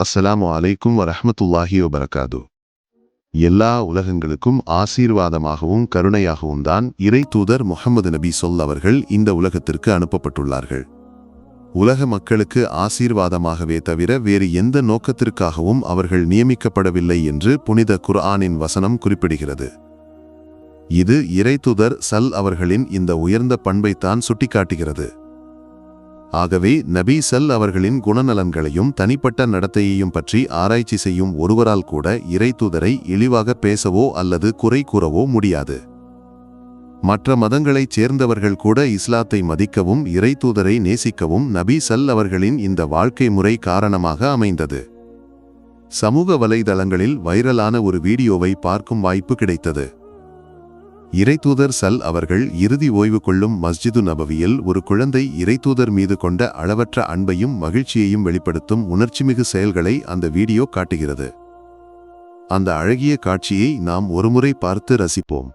அஸ்ஸலாமு அலைக்கும் வரஹ்மத்துல்லாஹி வபரகாது. எல்லா உலகங்களுக்கும் ஆசீர்வாதமாகவும் கருணையாகவும் தான் இறை தூதர் முஹம்மது நபி அவர்கள் இந்த உலகத்திற்கு அனுப்பப்பட்டுள்ளார்கள். உலக மக்களுக்கு ஆசீர்வாதமாகவே தவிர வேறு எந்த நோக்கத்திற்காகவும் அவர்கள் நியமிக்கப்படவில்லை என்று புனித குர்ஆனின் வசனம் குறிப்பிடுகிறது. இது இறைத்தூதர் அவர்களின் இந்த உயர்ந்த பண்பைத்தான் சுட்டிக்காட்டுகிறது. ஆகவே நபி அவர்களின் குணநலன்களையும் தனிப்பட்ட நடத்தையையும் பற்றி ஆராய்ச்சி செய்யும் ஒருவரால் கூட இறைத்தூதரை இழிவாக பேசவோ அல்லது குறை கூறவோ முடியாது. மற்ற மதங்களைச் சேர்ந்தவர்கள் கூட இஸ்லாத்தை மதிக்கவும் இறைத்தூதரை நேசிக்கவும் நபி அவர்களின் இந்த வாழ்க்கை முறை காரணமாக அமைந்தது. சமூக வலைதளங்களில் வைரலான ஒரு வீடியோவை பார்க்கும் வாய்ப்பு கிடைத்தது. இறைத்தூதர் அவர்கள் இறுதி ஓய்வு கொள்ளும் மஸ்ஜிது நபவியில் ஒரு குழந்தை இறைத்தூதர் மீது கொண்ட அளவற்ற அன்பையும் மகிழ்ச்சியையும் வெளிப்படுத்தும் உணர்ச்சிமிகு செயல்களை அந்த வீடியோ காட்டுகிறது. அந்த அழகிய காட்சியை நாம் ஒருமுறை பார்த்து ரசிப்போம்.